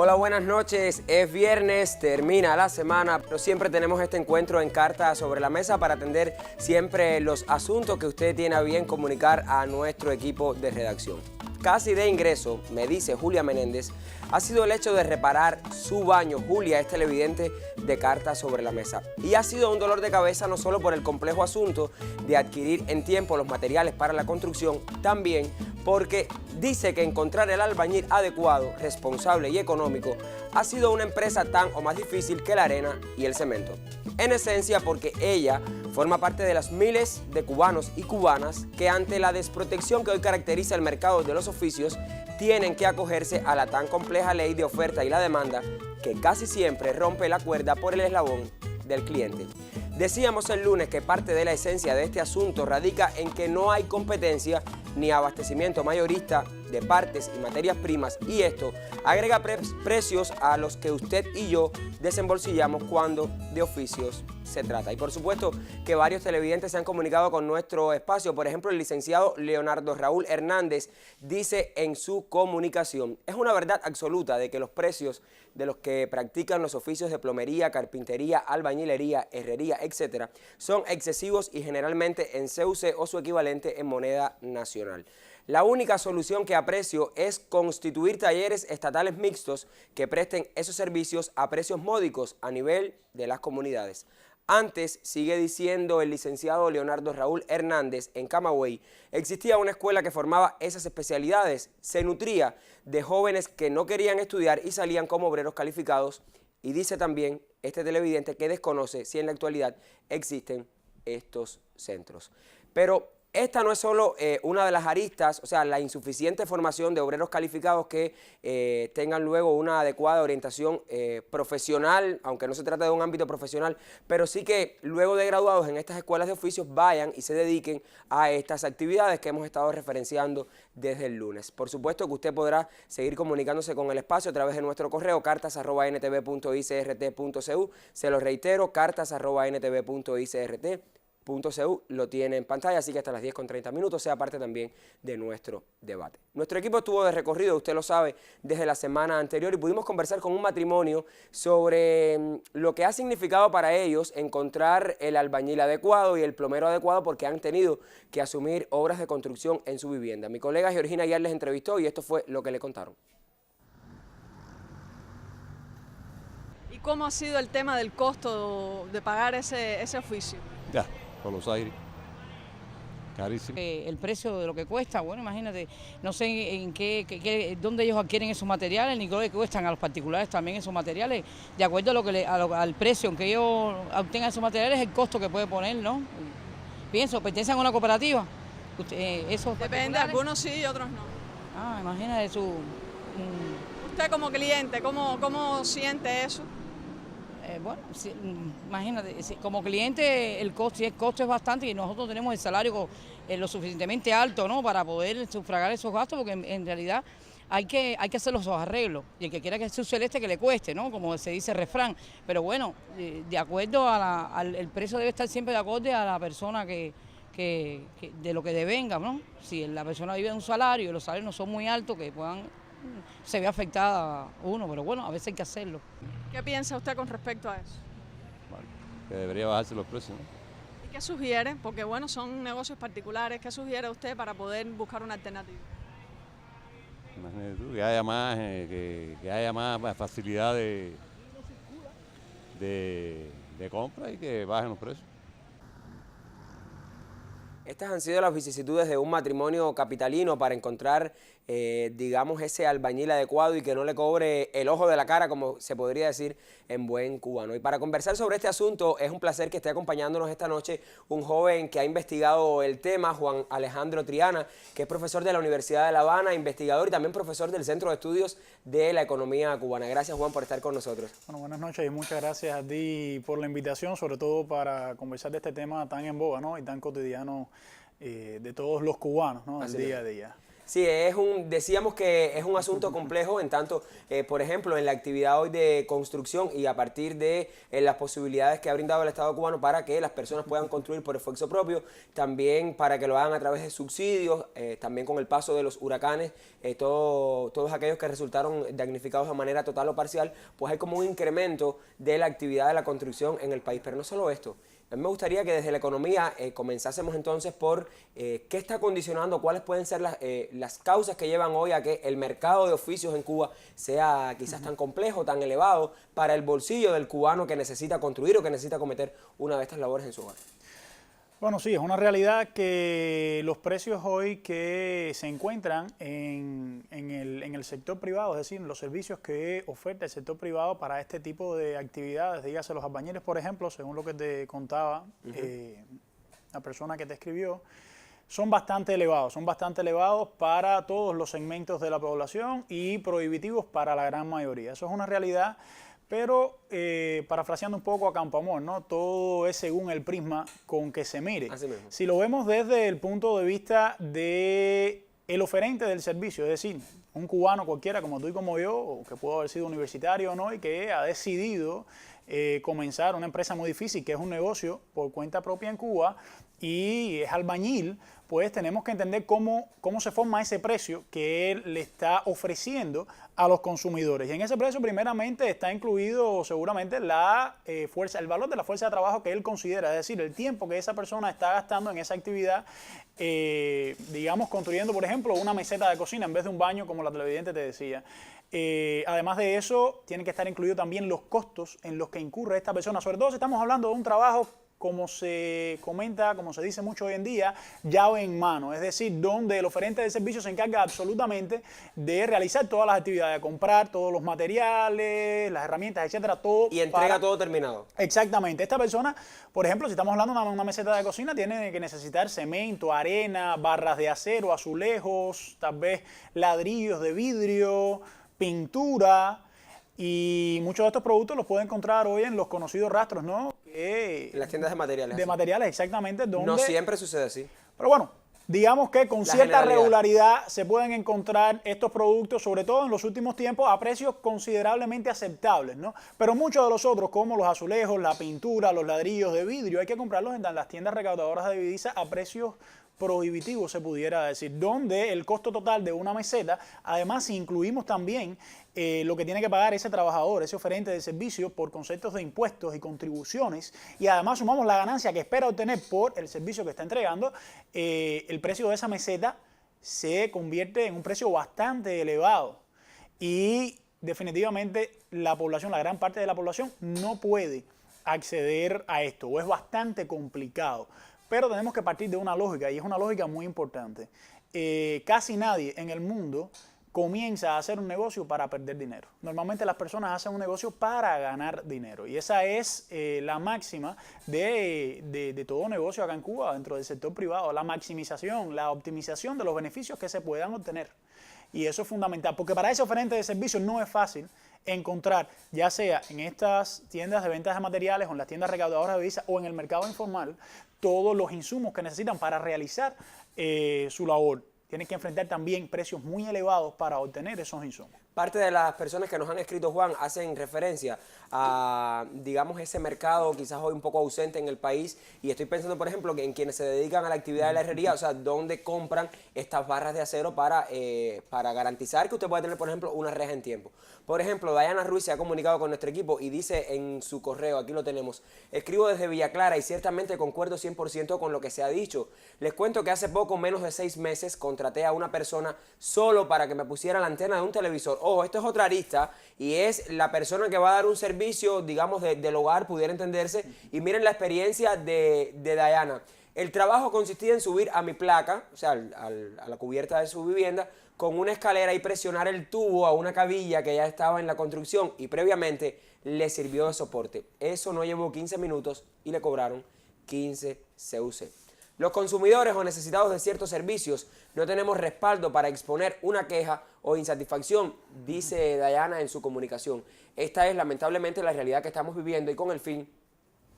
Hola, buenas noches. Es viernes, termina la semana, pero siempre tenemos este encuentro en Cartas sobre la Mesa para atender siempre los asuntos que usted tiene a bien comunicar a nuestro equipo de redacción. Casi de ingreso, me dice Julia Menéndez, ha sido el hecho de reparar su baño. Julia es televidente de Cartas sobre la Mesa y ha sido un dolor de cabeza no solo por el complejo asunto de adquirir en tiempo los materiales para la construcción, también porque dice que encontrar el albañil adecuado, responsable y económico ha sido una empresa tan o más difícil que la arena y el cemento. En esencia porque ella forma parte de las miles de cubanos y cubanas que ante la desprotección que hoy caracteriza el mercado de los oficios tienen que acogerse a la tan compleja ley de oferta y la demanda que casi siempre rompe la cuerda por el eslabón del cliente. Decíamos el lunes que parte de la esencia de este asunto radica en que no hay competencia ni abastecimiento mayorista de partes y materias primas, y esto agrega precios a los que usted y yo desembolsillamos cuando de oficios se trata. Y por supuesto que varios televidentes se han comunicado con nuestro espacio. Por ejemplo, el licenciado Leonardo Raúl Hernández dice en su comunicación: es una verdad absoluta de que los precios de los que practican los oficios de plomería, carpintería, albañilería, herrería, etcétera, son excesivos y generalmente en CUC o su equivalente en moneda nacional. La única solución que aprecio es constituir talleres estatales mixtos que presten esos servicios a precios módicos a nivel de las comunidades. Antes, sigue diciendo el licenciado Leonardo Raúl Hernández, en Camagüey existía una escuela que formaba esas especialidades, se nutría de jóvenes que no querían estudiar y salían como obreros calificados, y dice también este televidente que desconoce si en la actualidad existen estos centros. Pero esta no es solo una de las aristas, o sea, la insuficiente formación de obreros calificados que tengan luego una adecuada orientación profesional, aunque no se trata de un ámbito profesional, pero sí que luego de graduados en estas escuelas de oficios vayan y se dediquen a estas actividades que hemos estado referenciando desde el lunes. Por supuesto que usted podrá seguir comunicándose con el espacio a través de nuestro correo cartas@ntv.icrt.cu. Se lo reitero, cartas@ntv.icrt.cu, lo tiene en pantalla, así que hasta las 10:30 sea parte también de nuestro debate. Nuestro equipo estuvo de recorrido, usted lo sabe, desde la semana anterior, y pudimos conversar con un matrimonio sobre lo que ha significado para ellos encontrar el albañil adecuado y el plomero adecuado, porque han tenido que asumir obras de construcción en su vivienda. Mi colega Georgina Aguiar les entrevistó y esto fue lo que le contaron. ¿Y cómo ha sido el tema del costo de pagar ese oficio? Ya, por los aires, carísimo. El precio de lo que cuesta, bueno, imagínate, no sé en dónde ellos adquieren esos materiales, ni qué cuestan a los particulares también esos materiales, de acuerdo a al precio en que ellos obtengan esos materiales, el costo que puede poner, ¿no? Pienso, pertenecen a una cooperativa. Depende, algunos sí y otros no. Ah, imagínate Usted como cliente, ¿cómo siente eso? Bueno, imagínate, como cliente el costo es bastante, y nosotros tenemos el salario lo suficientemente alto, ¿no?, para poder sufragar esos gastos, porque en realidad hay que hacer los arreglos, y el que quiera que sea celeste que le cueste, ¿no?, como se dice el refrán. Pero bueno, de acuerdo el precio debe estar siempre de acorde a la persona de lo que devenga, ¿no? Si la persona vive de un salario y los salarios no son muy altos, que se ve afectada uno, pero bueno, a veces hay que hacerlo. ¿Qué piensa usted con respecto a eso? Bueno, que debería bajarse los precios, ¿no? ¿Y qué sugiere? Porque bueno, son negocios particulares. ¿Qué sugiere usted para poder buscar una alternativa? Imagínate tú, que haya más facilidad de compra y que bajen los precios. Estas han sido las vicisitudes de un matrimonio capitalino para encontrar, digamos, ese albañil adecuado y que no le cobre el ojo de la cara, como se podría decir en buen cubano. Y para conversar sobre este asunto, es un placer que esté acompañándonos esta noche un joven que ha investigado el tema, Juan Alejandro Triana, que es profesor de la Universidad de La Habana, investigador y también profesor del Centro de Estudios de la Economía Cubana. Gracias, Juan, por estar con nosotros. Bueno, buenas noches y muchas gracias a ti por la invitación, sobre todo para conversar de este tema tan en boga, ¿no?, y tan cotidiano de todos los cubanos, ¿no?, del día a día. Sí, decíamos que es un asunto complejo en tanto, por ejemplo, en la actividad hoy de construcción y a partir de las posibilidades que ha brindado el Estado cubano para que las personas puedan construir por esfuerzo propio, también para que lo hagan a través de subsidios, también con el paso de los huracanes, todos aquellos que resultaron damnificados de manera total o parcial, pues hay como un incremento de la actividad de la construcción en el país. Pero no solo esto. A mí me gustaría que desde la economía comenzásemos entonces por qué está condicionando, cuáles pueden ser las causas que llevan hoy a que el mercado de oficios en Cuba sea quizás tan complejo, tan elevado para el bolsillo del cubano que necesita construir o que necesita cometer una de estas labores en su hogar. Bueno, sí, es una realidad que los precios hoy que se encuentran en el sector privado, es decir, los servicios que oferta el sector privado para este tipo de actividades, dígase los albañiles, por ejemplo, según lo que te contaba la persona que te escribió, son bastante elevados para todos los segmentos de la población y prohibitivos para la gran mayoría. Eso es una realidad. Pero, parafraseando un poco a Campoamor, ¿no? Todo es según el prisma con que se mire. Así mismo. Si lo vemos desde el punto de vista del oferente del servicio, es decir, un cubano cualquiera como tú y como yo, o que pudo haber sido universitario o no, y que ha decidido comenzar una empresa muy difícil, que es un negocio por cuenta propia en Cuba, y es albañil, pues tenemos que entender cómo se forma ese precio que él le está ofreciendo a los consumidores. Y en ese precio primeramente está incluido seguramente el valor de la fuerza de trabajo que él considera, es decir, el tiempo que esa persona está gastando en esa actividad, digamos, construyendo, por ejemplo, una meseta de cocina en vez de un baño, como la televidente te decía. Además de eso, tienen que estar incluidos también los costos en los que incurre esta persona, sobre todo si estamos hablando de un trabajo, como se comenta, como se dice mucho hoy en día, llave en mano, es decir, donde el oferente del servicio se encarga absolutamente de realizar todas las actividades, de comprar todos los materiales, las herramientas, etcétera, todo. Y entrega todo terminado. Exactamente. Esta persona, por ejemplo, si estamos hablando de una meseta de cocina, tiene que necesitar cemento, arena, barras de acero, azulejos, tal vez ladrillos de vidrio, pintura. Y muchos de estos productos los puede encontrar hoy en los conocidos rastros, ¿no? En las tiendas de materiales. De materiales, exactamente. Donde, no siempre sucede así. Pero bueno, digamos que con cierta regularidad se pueden encontrar estos productos, sobre todo en los últimos tiempos, a precios considerablemente aceptables, ¿no? Pero muchos de los otros, como los azulejos, la pintura, los ladrillos de vidrio, hay que comprarlos en las tiendas recaudadoras de divisas a precios prohibitivo, se pudiera decir, donde el costo total de una meseta, además si incluimos también lo que tiene que pagar ese trabajador, ese oferente de servicio por conceptos de impuestos y contribuciones, y además sumamos la ganancia que espera obtener por el servicio que está entregando, el precio de esa meseta se convierte en un precio bastante elevado y definitivamente la población, la gran parte de la población no puede acceder a esto o es bastante complicado. Pero tenemos que partir de una lógica, y es una lógica muy importante. Casi nadie en el mundo comienza a hacer un negocio para perder dinero. Normalmente las personas hacen un negocio para ganar dinero. Y esa es la máxima de todo negocio acá en Cuba, dentro del sector privado. La maximización, la optimización de los beneficios que se puedan obtener. Y eso es fundamental, porque para ese oferente de servicios no es fácil encontrar, ya sea en estas tiendas de ventas de materiales o en las tiendas recaudadoras de divisas o en el mercado informal, todos los insumos que necesitan para realizar su labor. Tienen que enfrentar también precios muy elevados para obtener esos insumos. Parte de las personas que nos han escrito, Juan, hacen referencia a, digamos, ese mercado quizás hoy un poco ausente en el país. Y estoy pensando, por ejemplo, que en quienes se dedican a la actividad de la herrería, o sea, dónde compran estas barras de acero para garantizar que usted pueda tener, por ejemplo, una reja en tiempo. Por ejemplo, Dayana Ruiz se ha comunicado con nuestro equipo y dice en su correo, aquí lo tenemos: escribo desde Villa Clara y ciertamente concuerdo 100% con lo que se ha dicho. Les cuento que hace poco, menos de 6 meses, contraté a una persona solo para que me pusiera la antena de un televisor. Ojo, esto es otra arista y es la persona que va a dar un servicio, digamos, del hogar, pudiera entenderse. Y miren la experiencia de Dayana. El trabajo consistía en subir a mi placa, o sea, a la cubierta de su vivienda, con una escalera y presionar el tubo a una cabilla que ya estaba en la construcción y previamente le sirvió de soporte. Eso no llevó 15 minutos y le cobraron 15 CUC. Los consumidores o necesitados de ciertos servicios no tenemos respaldo para exponer una queja o insatisfacción, dice Dayana en su comunicación. Esta es lamentablemente la realidad que estamos viviendo y con el fin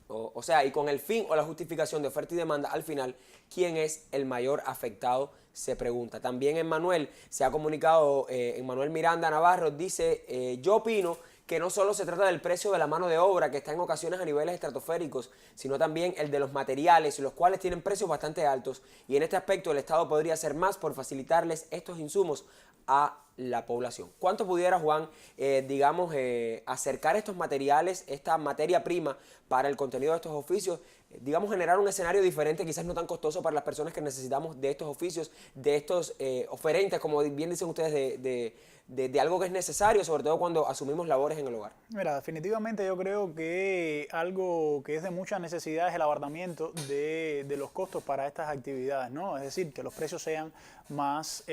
o sea, y con el fin o la justificación de oferta y demanda, al final, ¿quién es el mayor afectado? Se pregunta. También Emmanuel se ha comunicado, Emmanuel Miranda Navarro dice, yo opino que no solo se trata del precio de la mano de obra, que está en ocasiones a niveles estratosféricos, sino también el de los materiales, los cuales tienen precios bastante altos, y en este aspecto el Estado podría hacer más por facilitarles estos insumos a la población. ¿Cuánto pudiera, Juan, acercar estos materiales, esta materia prima para el contenido de estos oficios, generar un escenario diferente, quizás no tan costoso para las personas que necesitamos de estos oficios, de estos oferentes, como bien dicen ustedes, de algo que es necesario, sobre todo cuando asumimos labores en el hogar? Mira, definitivamente yo creo que algo que es de mucha necesidad es el abaratamiento de los costos para estas actividades, ¿no? Es decir, que los precios sean más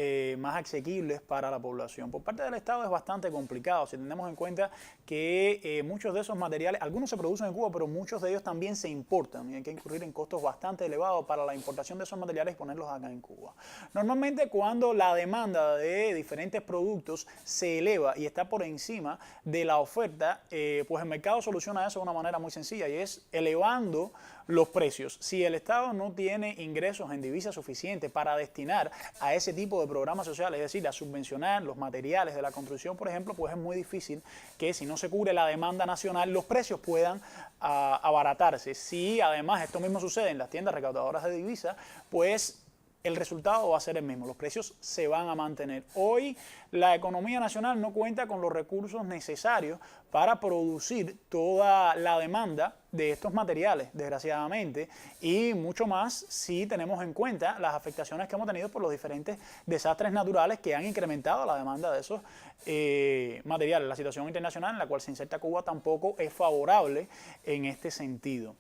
asequibles para la población. Por parte del Estado es bastante complicado, si tenemos en cuenta que muchos de esos materiales, algunos se producen en Cuba, pero muchos de ellos también se importan y hay que incurrir en costos bastante elevados para la importación de esos materiales y ponerlos acá en Cuba. Normalmente cuando la demanda de diferentes productos se eleva y está por encima de la oferta, pues el mercado soluciona eso de una manera muy sencilla y es elevando los precios. Si el Estado no tiene ingresos en divisas suficientes para destinar a ese tipo de programas sociales, es decir, a subvencionar los materiales de la construcción, por ejemplo, pues es muy difícil que si no se cubre la demanda nacional, los precios puedan abaratarse. Si además esto mismo sucede en las tiendas recaudadoras de divisas, pues el resultado va a ser el mismo, los precios se van a mantener. Hoy la economía nacional no cuenta con los recursos necesarios para producir toda la demanda de estos materiales, desgraciadamente, y mucho más si tenemos en cuenta las afectaciones que hemos tenido por los diferentes desastres naturales que han incrementado la demanda de esos materiales. La situación internacional en la cual se inserta Cuba tampoco es favorable en este sentido.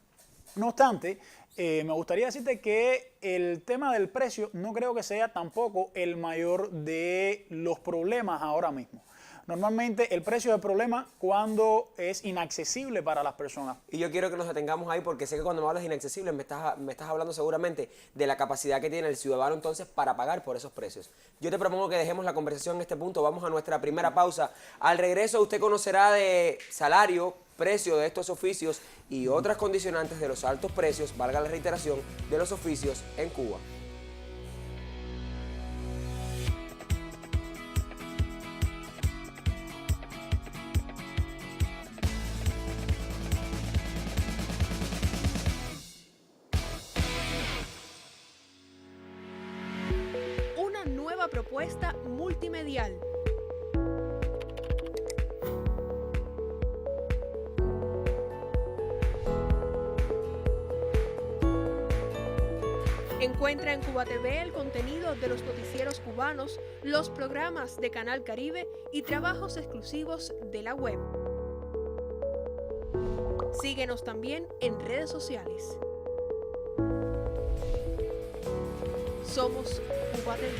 No obstante, me gustaría decirte que el tema del precio no creo que sea tampoco el mayor de los problemas ahora mismo. Normalmente el precio es el problema cuando es inaccesible para las personas. Y yo quiero que nos detengamos ahí porque sé que cuando me hablas de inaccesible me estás hablando seguramente de la capacidad que tiene el ciudadano entonces para pagar por esos precios. Yo te propongo que dejemos la conversación en este punto, vamos a nuestra primera pausa. Al regreso usted conocerá de salario, precio de estos oficios y otras condicionantes de los altos precios, valga la reiteración, de los oficios en Cuba. Una nueva propuesta multimedial. Encuentra en Cuba TV el contenido de los noticieros cubanos, los programas de Canal Caribe y trabajos exclusivos de la web. Síguenos también en redes sociales. Somos Cuba TV.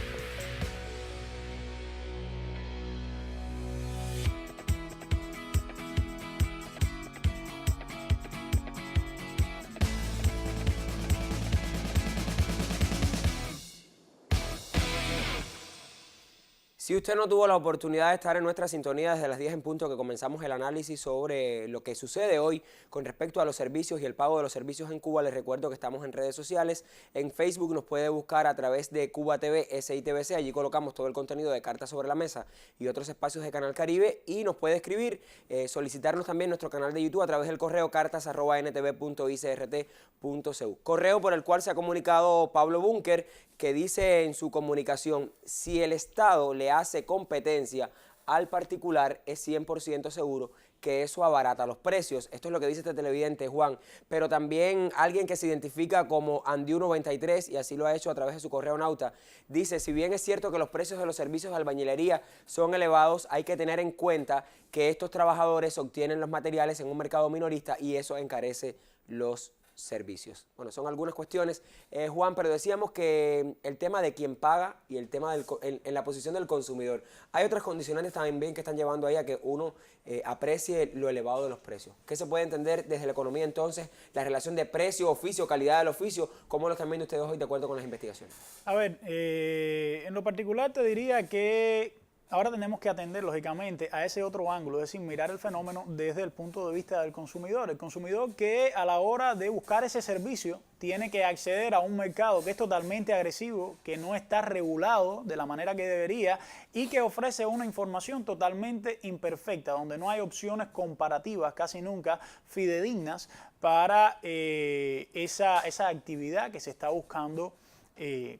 Si usted no tuvo la oportunidad de estar en nuestra sintonía desde las 10 en punto que comenzamos el análisis sobre lo que sucede hoy con respecto a los servicios y el pago de los servicios en Cuba, les recuerdo que estamos en redes sociales. En Facebook nos puede buscar a través de Cuba TV, SITVC, allí colocamos todo el contenido de Cartas sobre la Mesa y otros espacios de Canal Caribe, y nos puede escribir, solicitarnos también nuestro canal de YouTube a través del correo cartas@ntv.icrt.cu. Correo por el cual se ha comunicado Pablo Búnker, que dice en su comunicación: si el Estado le hace competencia al particular, es 100% seguro que eso abarata los precios. Esto es lo que dice este televidente, Juan. Pero también alguien que se identifica como Andiu93, y así lo ha hecho a través de su correo nauta, dice: si bien es cierto que los precios de los servicios de albañilería son elevados, hay que tener en cuenta que estos trabajadores obtienen los materiales en un mercado minorista y eso encarece los servicios. Bueno, son algunas cuestiones, Juan, pero decíamos que el tema de quién paga y el tema en la posición del consumidor. Hay otras condicionantes también que están llevando ahí a que uno aprecie lo elevado de los precios. ¿Qué se puede entender desde la economía entonces? La relación de precio, oficio, calidad del oficio, ¿cómo lo están viendo ustedes hoy de acuerdo con las investigaciones? A ver, en lo particular te diría que ahora tenemos que atender, lógicamente, a ese otro ángulo, es decir, mirar el fenómeno desde el punto de vista del consumidor. El consumidor que a la hora de buscar ese servicio tiene que acceder a un mercado que es totalmente agresivo, que no está regulado de la manera que debería y que ofrece una información totalmente imperfecta, donde no hay opciones comparativas, casi nunca fidedignas, para esa actividad que se está buscando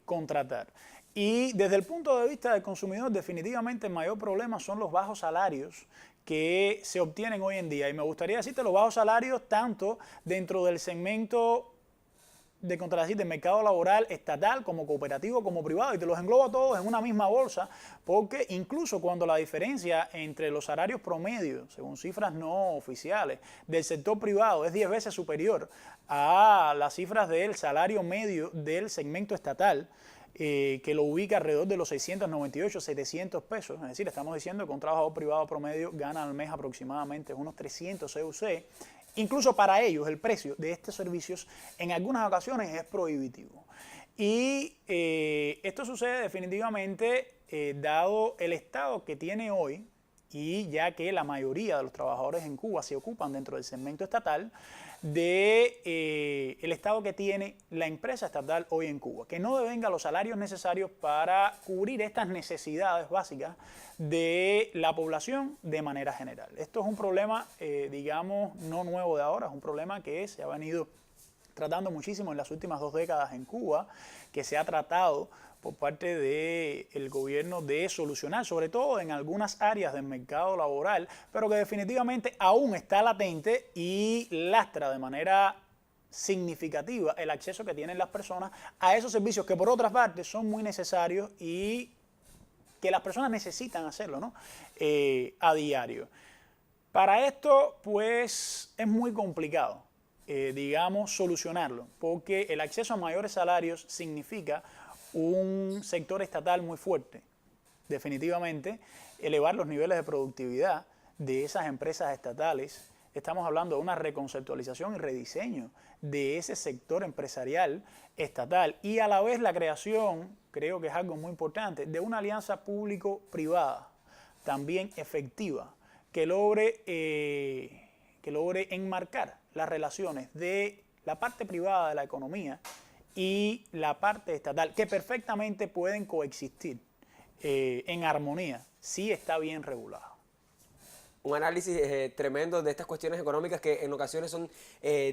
contratar. Y desde el punto de vista del consumidor, definitivamente el mayor problema son los bajos salarios que se obtienen hoy en día. Y me gustaría decirte los bajos salarios tanto dentro del segmento del mercado laboral estatal, como cooperativo, como privado, y te los englobo a todos en una misma bolsa, porque incluso cuando la diferencia entre los salarios promedios, según cifras no oficiales, del sector privado es 10 veces superior a las cifras del salario medio del segmento estatal, que lo ubica alrededor de los 698, 700 pesos, es decir, estamos diciendo que un trabajador privado promedio gana al mes aproximadamente unos 300 CUC, incluso para ellos el precio de estos servicios en algunas ocasiones es prohibitivo. Y esto sucede definitivamente dado el estado que tiene hoy, y ya que la mayoría de los trabajadores en Cuba se ocupan dentro del segmento estatal, el estado que tiene la empresa estatal hoy en Cuba, que no devenga los salarios necesarios para cubrir estas necesidades básicas de la población de manera general. Esto es un problema, digamos, no nuevo de ahora, es un problema que se ha venido tratando muchísimo en las últimas 2 décadas en Cuba, que se ha tratado por parte del gobierno de solucionar, sobre todo en algunas áreas del mercado laboral, pero que definitivamente aún está latente y lastra de manera significativa el acceso que tienen las personas a esos servicios que por otra parte son muy necesarios y que las personas necesitan hacerlo, ¿no? A diario. Para esto, pues, es muy complicado, digamos, solucionarlo, porque el acceso a mayores salarios significa un sector estatal muy fuerte, definitivamente, elevar los niveles de productividad de esas empresas estatales. Estamos hablando de una reconceptualización y rediseño de ese sector empresarial estatal y a la vez la creación, creo que es algo muy importante, de una alianza público-privada también efectiva que logre enmarcar las relaciones de la parte privada de la economía y la parte estatal, que perfectamente pueden coexistir en armonía si está bien regulado. Un análisis tremendo de estas cuestiones económicas que en ocasiones son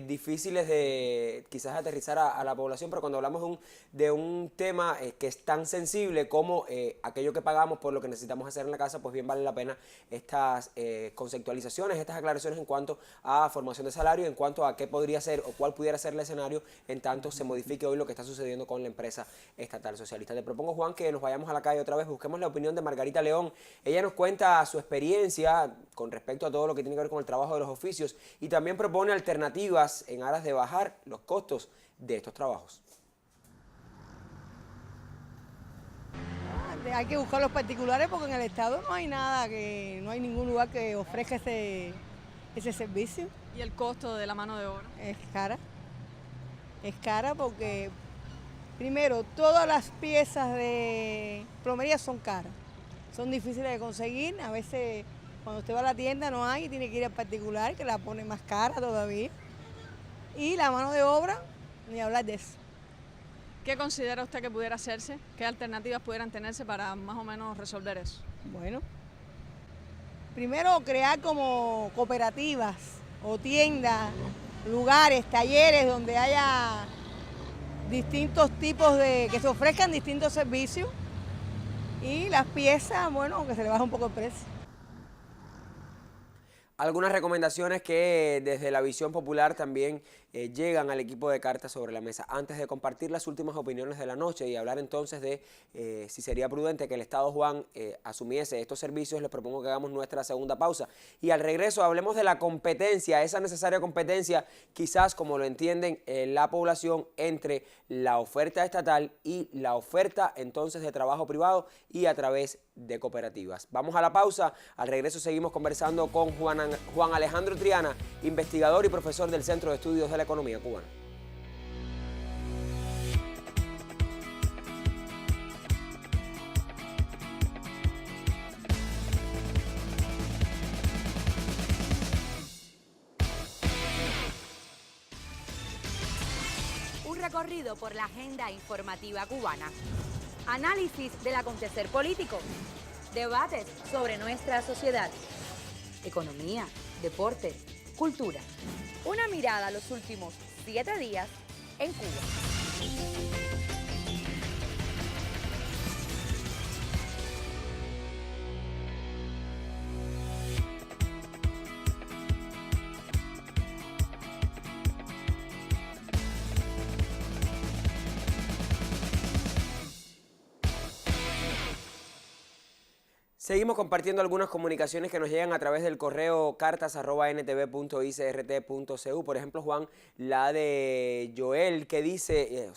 difíciles de quizás aterrizar a la población, pero cuando hablamos de un tema que es tan sensible como aquello que pagamos por lo que necesitamos hacer en la casa, pues bien vale la pena estas conceptualizaciones, estas aclaraciones en cuanto a formación de salario, en cuanto a qué podría ser o cuál pudiera ser el escenario en tanto se modifique hoy lo que está sucediendo con la empresa estatal socialista. Te propongo, Juan, que nos vayamos a la calle otra vez, busquemos la opinión de Margarita León. Ella nos cuenta su experiencia con respecto a todo lo que tiene que ver con el trabajo de los oficios y también propone alternativas en aras de bajar los costos de estos trabajos. Hay que buscar los particulares porque en el Estado no hay nada, no hay ningún lugar que ofrezca ese servicio. ¿Y el costo de la mano de obra? Es cara porque, primero, todas las piezas de plomería son caras, son difíciles de conseguir, a veces cuando usted va a la tienda no hay y tiene que ir al particular que la pone más cara todavía. Y la mano de obra, ni hablar de eso. ¿Qué considera usted que pudiera hacerse? ¿Qué alternativas pudieran tenerse para más o menos resolver eso? Bueno, primero crear como cooperativas o tiendas, lugares, talleres donde haya distintos tipos que se ofrezcan distintos servicios y las piezas, bueno, que se le baje un poco el precio. Algunas recomendaciones que desde la visión popular también llegan al equipo de Cartas sobre la Mesa. Antes de compartir las últimas opiniones de la noche y hablar entonces de si sería prudente que el Estado, Juan, asumiese estos servicios, les propongo que hagamos nuestra segunda pausa. Y al regreso hablemos de la competencia, esa necesaria competencia, quizás como lo entienden la población, entre la oferta estatal y la oferta entonces de trabajo privado y a través de cooperativas. Vamos a la pausa, al regreso seguimos conversando con Juan Alejandro Triana, investigador y profesor del Centro de Estudios de la Economía Cubana. recorrido por la agenda informativa cubana. Análisis del acontecer político. Debates sobre nuestra sociedad. Economía, deporte, cultura. Una mirada a los últimos 7 días en Cuba. Seguimos compartiendo algunas comunicaciones que nos llegan a través del correo cartas@ntv.icrt.cu. Por ejemplo, Juan, la de Joel, que dice,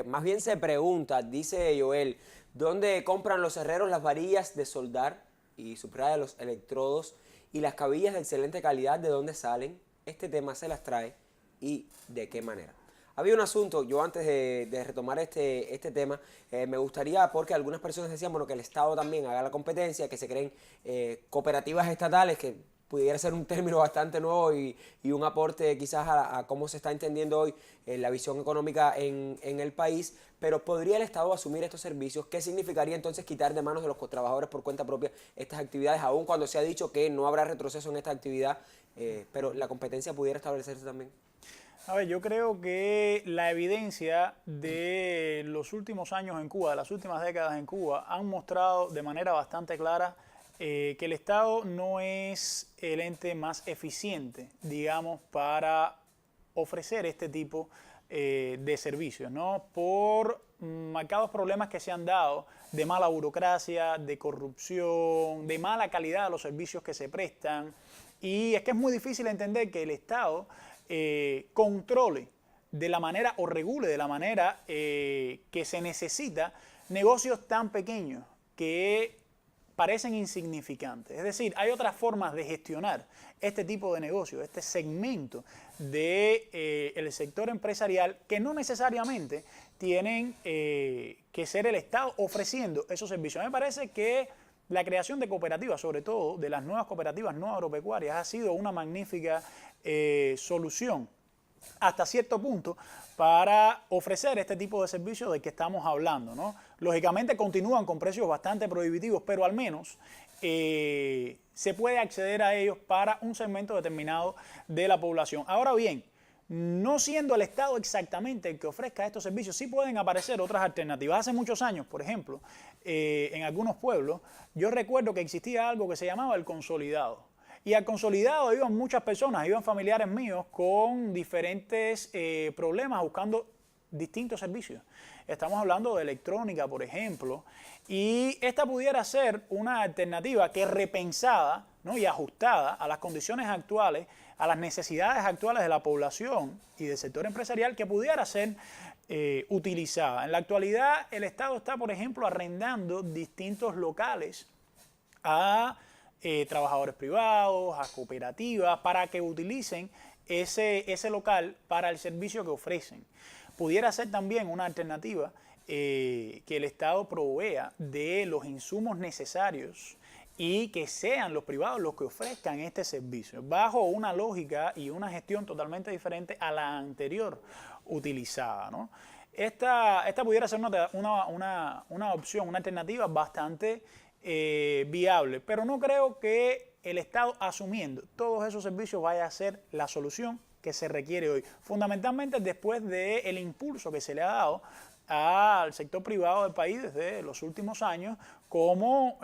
más bien se pregunta, dice Joel, ¿dónde compran los herreros las varillas de soldar? Y subraya los electrodos y las cabillas de excelente calidad, ¿de dónde salen? Este tema se las trae y de qué manera. Había un asunto, yo antes de retomar este tema, me gustaría, porque algunas personas decían, bueno, que el Estado también haga la competencia, que se creen cooperativas estatales, que pudiera ser un término bastante nuevo y un aporte quizás a cómo se está entendiendo hoy la visión económica en el país, pero ¿podría el Estado asumir estos servicios? ¿Qué significaría entonces quitar de manos de los trabajadores por cuenta propia estas actividades, aun cuando se ha dicho que no habrá retroceso en esta actividad, pero la competencia pudiera establecerse también? A ver, yo creo que la evidencia de los últimos años en Cuba, de las últimas décadas en Cuba, han mostrado de manera bastante clara que el Estado no es el ente más eficiente, digamos, para ofrecer este tipo de servicios, ¿no? Por marcados problemas que se han dado de mala burocracia, de corrupción, de mala calidad de los servicios que se prestan. Y es que es muy difícil entender que el Estado controle de la manera o regule de la manera que se necesita negocios tan pequeños que parecen insignificantes. Es decir, hay otras formas de gestionar este tipo de negocio, este segmento del sector empresarial que no necesariamente tienen que ser el Estado ofreciendo esos servicios. A mí me parece que la creación de cooperativas, sobre todo de las nuevas cooperativas no agropecuarias, ha sido una magnífica solución hasta cierto punto para ofrecer este tipo de servicios del que estamos hablando, ¿no? Lógicamente continúan con precios bastante prohibitivos, pero al menos se puede acceder a ellos para un segmento determinado de la población. Ahora bien, no siendo el Estado exactamente el que ofrezca estos servicios, sí pueden aparecer otras alternativas. Hace muchos años, por ejemplo, en algunos pueblos, yo recuerdo que existía algo que se llamaba el consolidado. Y al consolidado iban muchas personas, iban familiares míos con diferentes problemas buscando distintos servicios. Estamos hablando de electrónica, por ejemplo, y esta pudiera ser una alternativa que repensada, ¿no?, y ajustada a las condiciones actuales, a las necesidades actuales de la población y del sector empresarial, que pudiera ser utilizada. En la actualidad, el Estado está, por ejemplo, arrendando distintos locales a trabajadores privados, a cooperativas, para que utilicen ese local para el servicio que ofrecen. Pudiera ser también una alternativa que el Estado provea de los insumos necesarios y que sean los privados los que ofrezcan este servicio, bajo una lógica y una gestión totalmente diferente a la anterior utilizada, ¿no? Esta pudiera ser una opción, una alternativa bastante viable, pero no creo que el Estado, asumiendo todos esos servicios, vaya a ser la solución que se requiere hoy, fundamentalmente después del impulso que se le ha dado al sector privado del país desde los últimos años como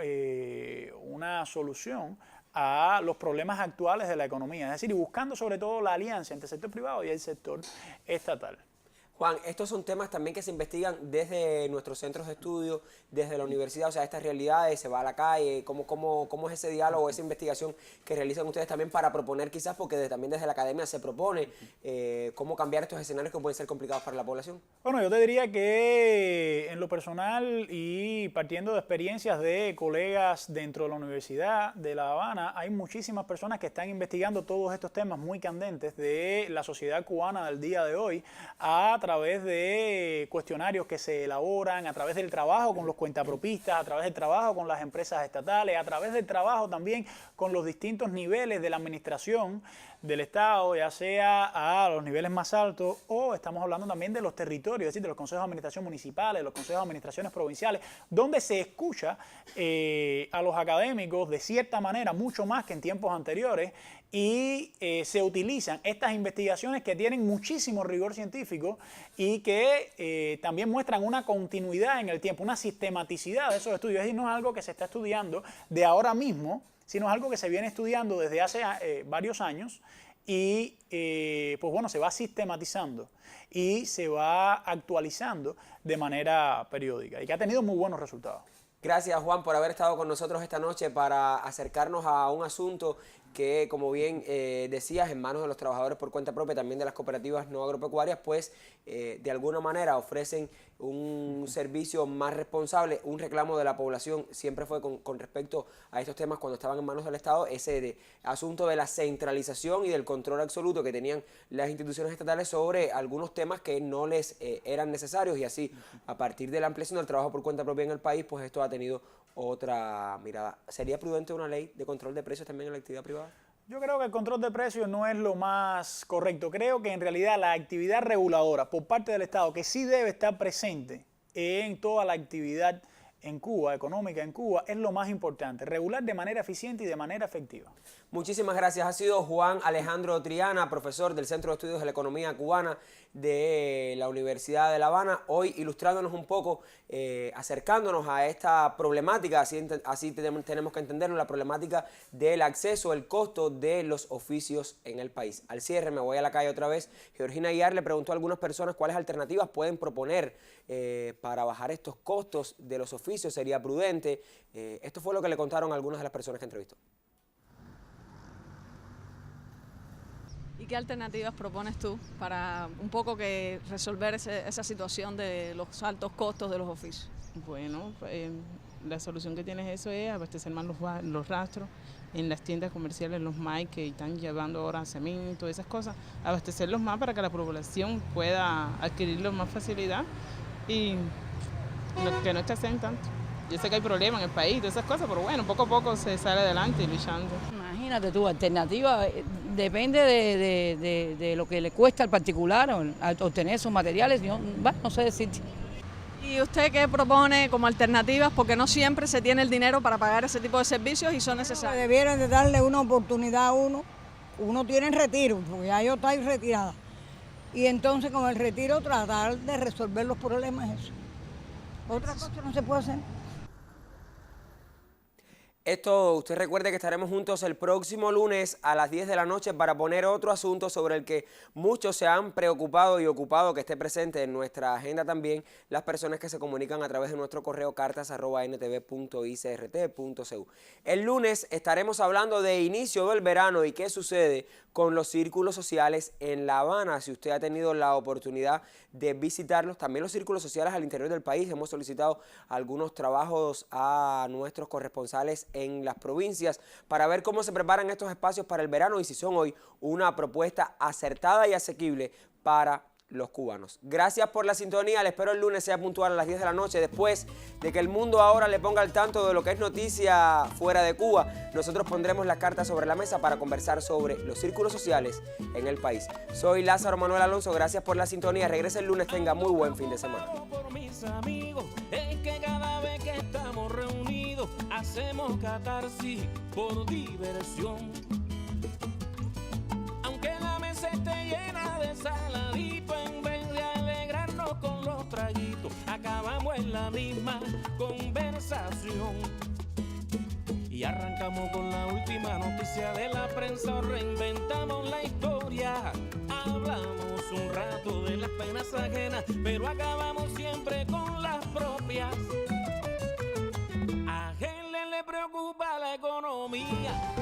una solución a los problemas actuales de la economía, es decir, buscando sobre todo la alianza entre el sector privado y el sector estatal. Juan, estos son temas también que se investigan desde nuestros centros de estudio, desde la universidad, o sea, estas realidades, se va a la calle, ¿cómo es ese diálogo, esa investigación que realizan ustedes también para proponer quizás, porque también desde la academia se propone cómo cambiar estos escenarios que pueden ser complicados para la población? Bueno, yo te diría que en lo personal y partiendo de experiencias de colegas dentro de la Universidad de La Habana, hay muchísimas personas que están investigando todos estos temas muy candentes de la sociedad cubana del día de hoy a través de cuestionarios que se elaboran, a través del trabajo con los cuentapropistas, a través del trabajo con las empresas estatales, a través del trabajo también con los distintos niveles de la administración del Estado, ya sea a los niveles más altos o estamos hablando también de los territorios, es decir, de los consejos de administración municipales, de los consejos de administraciones provinciales, donde se escucha a los académicos de cierta manera mucho más que en tiempos anteriores y se utilizan estas investigaciones que tienen muchísimo rigor científico y que también muestran una continuidad en el tiempo, una sistematicidad de esos estudios. Es decir, no es algo que se está estudiando de ahora mismo, sino es algo que se viene estudiando desde hace varios años y pues bueno, se va sistematizando y se va actualizando de manera periódica y que ha tenido muy buenos resultados. Gracias, Juan, por haber estado con nosotros esta noche para acercarnos a un asunto que, como bien decías, en manos de los trabajadores por cuenta propia, también de las cooperativas no agropecuarias, pues de alguna manera ofrecen un servicio más responsable. Un reclamo de la población siempre fue con respecto a estos temas cuando estaban en manos del Estado, ese asunto de la centralización y del control absoluto que tenían las instituciones estatales sobre algunos temas que no les eran necesarios, y así, a partir de la ampliación del trabajo por cuenta propia en el país, pues esto ha tenido otra mirada. ¿Sería prudente una ley de control de precios también en la actividad privada? Yo creo que el control de precios no es lo más correcto. Creo que en realidad la actividad reguladora por parte del Estado, que sí debe estar presente en toda la actividad en Cuba, económica en Cuba, es lo más importante. Regular de manera eficiente y de manera efectiva. Muchísimas gracias. Ha sido Juan Alejandro Triana, profesor del Centro de Estudios de la Economía Cubana de la Universidad de La Habana, hoy ilustrándonos un poco, acercándonos a esta problemática, así tenemos que entenderlo, la problemática del acceso, el costo de los oficios en el país. Al cierre, me voy a la calle otra vez. Georgina Aguiar le preguntó a algunas personas cuáles alternativas pueden proponer para bajar estos costos de los oficios, sería prudente. Esto fue lo que le contaron algunas de las personas que entrevistó. ¿Y qué alternativas propones tú para un poco que resolver esa situación de los altos costos de los oficios? Bueno, la solución que tienes eso es abastecer más los rastros en las tiendas comerciales, los MAI que están llevando ahora cemento, esas cosas, abastecerlos más para que la población pueda adquirirlos más facilidad y que no escasean tanto. Yo sé que hay problemas en el país, todas esas cosas, pero bueno, poco a poco se sale adelante luchando. Imagínate tú, alternativa depende de lo que le cuesta al particular obtener esos materiales, no sé decirte. ¿Y usted qué propone como alternativas? Porque no siempre se tiene el dinero para pagar ese tipo de servicios y son necesarios. Debieran de darle una oportunidad a uno. Uno tiene retiro, porque ya yo estoy retirada. Y entonces con el retiro tratar de resolver los problemas. Eso. Otra cosa no se puede hacer. Esto, usted recuerde que estaremos juntos el próximo lunes a las 10 de la noche para poner otro asunto sobre el que muchos se han preocupado y ocupado, que esté presente en nuestra agenda también las personas que se comunican a través de nuestro correo cartas@ntv.icrt.cu. El lunes estaremos hablando de inicio del verano y qué sucede con los círculos sociales en La Habana. Si usted ha tenido la oportunidad de visitarlos, también los círculos sociales al interior del país, hemos solicitado algunos trabajos a nuestros corresponsales en las provincias para ver cómo se preparan estos espacios para el verano y si son hoy una propuesta acertada y asequible para los cubanos. Gracias por la sintonía, les espero el lunes sea puntual a las 10 de la noche, después de que el mundo ahora le ponga al tanto de lo que es noticia fuera de Cuba. Nosotros pondremos las cartas sobre la mesa para conversar sobre los círculos sociales en el país. Soy Lázaro Manuel Alonso, gracias por la sintonía, regrese el lunes, tenga muy buen fin de semana. Por mis amigos, es que cada vez que estamos reunidos hacemos catarsis por diversión. Aunque la mesa esté llena de saladito, en vez de alegrarnos con los traguitos, acabamos en la misma conversación. Y arrancamos con la última noticia de la prensa o reinventamos la historia. Hablamos un rato de las penas ajenas, pero acabamos siempre con las propias. A Helen le preocupa la economía.